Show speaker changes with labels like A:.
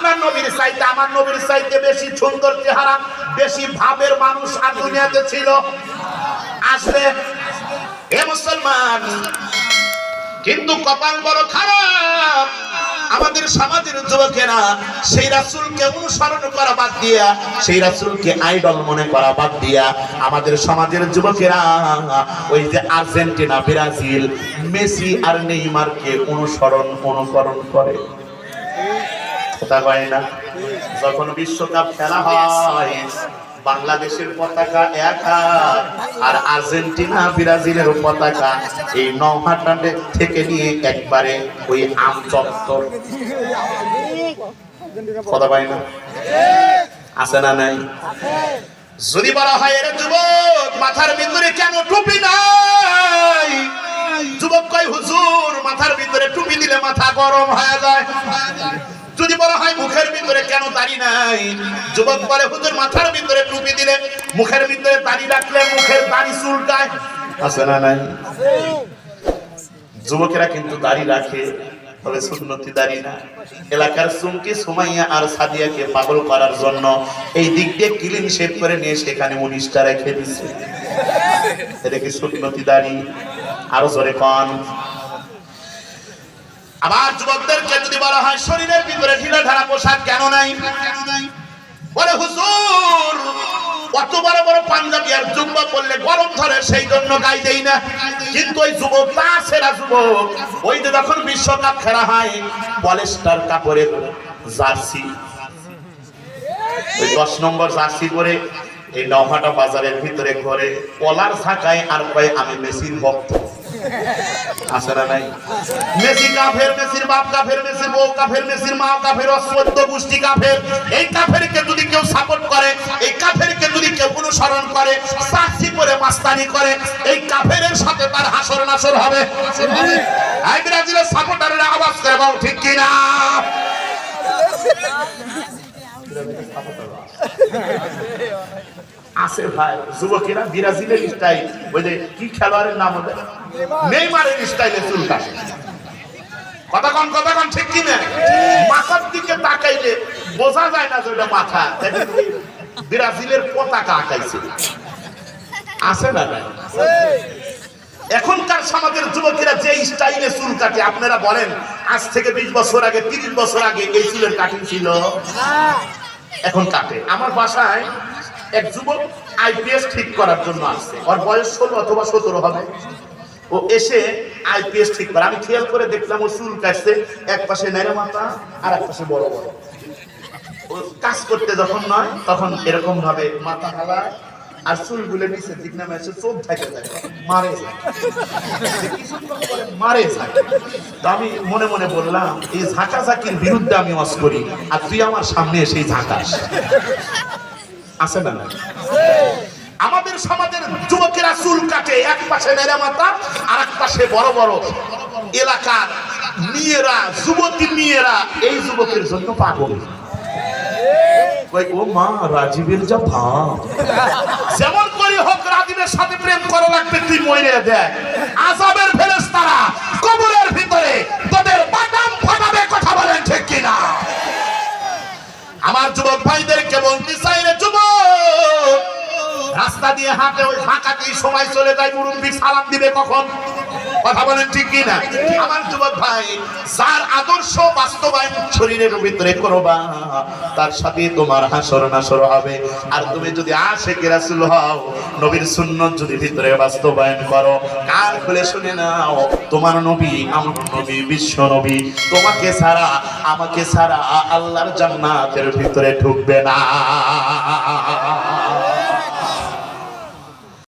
A: আপনার নবীর চাইতে আমার নবীর চাইতে বেশি সুন্দর চেহারা, বেশি ভাবের মানুষ আর দুনিয়াতে ছিল? আসবে? এ মুসলমান, কিন্তু কপাল বড় খারাপ। আমাদের সমাজের যুবকেরা সেই রাসূলকে অনুসরণ করা বাদ দিয়া, সেই রাসূলকে আইডল মনে করা বাদ দিয়া, আমাদের সমাজের যুবকেরা ওই যে আর্জেন্টিনা, ব্রাজিল, মেসি আর নেইমারকে অনুকরণ করে। কথা হয় না? যখন বিশ্বকাপ খেলা হয়, বাংলাদেশের পতাকা এক হাত আর আর্জেন্টিনা ব্রাজিলের পতাকা এই নৌহাটা থেকে নিয়ে একবারে ওই আম চত্বর। কথা পাই না? আছে না নাই? যদি বলা হয় এর যুবক মাথার ভিতরে কেন টুপি নাই, যুবক কয় হুজুর মাথার ভিতরে টুপি দিলে মাথা গরম হয়ে যায়। যদি বলা হয় মুখের ভিতরে কেন দাড়ি নাই, যুবক বলে হুজুর মাথার ভিতরে টুপি দিলে, মুখের ভিতরে দাড়ি রাখলে মুখের দাড়ি চুলকায়। আছে না নাই? যুবকেরা কিন্তু দাড়ি রাখে, তবে সুন্নতি দাড়ি না। এলাকার চুমকি সুমাইয়া আর সাদিয়াকে পাগল করার জন্য এই দিক দিয়ে ক্লিন শেভ করে নিয়ে সেখানে 19টা রেখে দিচ্ছে। এটা কি সুন্নতি দাড়ি? আরো জোরে কন। আবার যুবকদেরকে যদি বলা হয় শরীরের ভিতরে ঢিলা ঢালা পোশাক কেন নাই, বলে হুজুর কত বড় বড় পাঞ্জাবি আর জুব্বা পরলে গরম ধরে, সেই জন্য গায়ে দেই না। কিন্তু ওই যুবক তা সেরা যুবক, ওই যে যখন বিশ্বকাপ খেলা হয় পলেস্টার কাপড়ের জার্সি, ওই 10 নম্বর জার্সি পরে এই নৌহাটা বাজারের ভিতরে ঘরে কলার ঝাঁকায় আর কয় আমি মেসির ভক্ত। আছে না নাই? মেসি কাফের, মেসির বাপ কাফের, মেসির বউ কাফের, মেসির মা কাফের, অশ্বত্থ গোষ্ঠী কাফের। এই কাফেরকে যদি কেউ সাপোর্ট করে, এই কাফেরকে যদি কেউ অনুসরণ করে, সাক্ষী করে মাস্তানি করে, এই কাফেরের সাথে তার হাসর নাসর হবে। এই ব্রাজিলের সাপোর্টারেরা আওয়াজ করে বল ঠিক কি না? আছে ভাই যুবকেরা ব্রাজিলের স্টাইল, ওই যে কি খেলোয়াড়ের নাম হবে, নেইমারের স্টাইলে চুল কাটে। কথা কন ঠিক কি না? মাথার দিকে তাকাইলে বোঝা যায় না যে ওটা মাথা, ব্রাজিলের পতাকা আঁকাইছে। আছে না ভাই? এখনকার সমাজের যুবকেরা যে স্টাইলে চুল কাটে, আপনারা বলেন আজ থেকে 20 বছর আগে, 30 বছর আগে এই চুলের কাটিং ছিল? এখন কাটে। আমার বাসায় এক যুবক আইপিএস ঠিক করার জন্য আসছে, ওর বয়স 16 অথবা 17 হবে। ও এসে আইপিএস ঠিক করে, আমি খেয়াল করে দেখলাম ও চুল কাটছে, এক পাশে নেড়ে মাথা আর এক পাশে বড় বড়। ও কাজ করতে যখন নয় তখন এরকম ভাবে মাথা হালায় আর চুলগুলো নিচে দিক নামে এসে চোখ থাকে যায়, মারে যায়, মারে যায়। তো আমি মনে মনে বললাম এই ঝাঁকাঝাঁকির বিরুদ্ধে আমি ওয়াজ করি, আর তুই আমার সামনে এসে ঝাঁকাস। আছে না? আমাদের সমাজের যুবকেরা চুল কাটে, এক পাশে নেড়ে মাথা আর এক পাশে বড় বড়। এলাকার মেয়েরা, যুবতী মেয়েরা এই যুবকের জন্য পাগল। ও মা, রাজীবের যা ভাব, যেমন করে হোক রাজীবের সাথে প্রেম করা লাগবে, তুই মরে দেখ। আযাবের ফেরেশতারা কবরের ভিতরে তোদের বাদাম ফাটাবে। কথা বলেন ঠিক কিনা? আমার যুবক ভাইদেরকে বলতে চাই রে যুবক, রাস্তা দিয়ে হাঁটে ওই ফাঁকাতেই সময় চলে যায়, মুরব্বি সালাম দিবে কখন? কথা বলেন ঠিক কিনা? আমার যুবক ভাই, যার আদর্শ বাস্তবায়ন শরীরের ভিতরে করবা, তার সাথে তোমার হাসর নাসর হবে। আর তুমি যদি আশিক রাসূল হও, নবীর সুন্নাত যদি ভিতরে বাস্তবায়ন করো, কান খুলে শুনে নাও, তোমার নবী, আমার নবী, বিশ্ব নবী তোমাকে ছাড়া, আমাকে ছাড়া আল্লাহর জান্নাতের ভিতরে ঢুকবে না।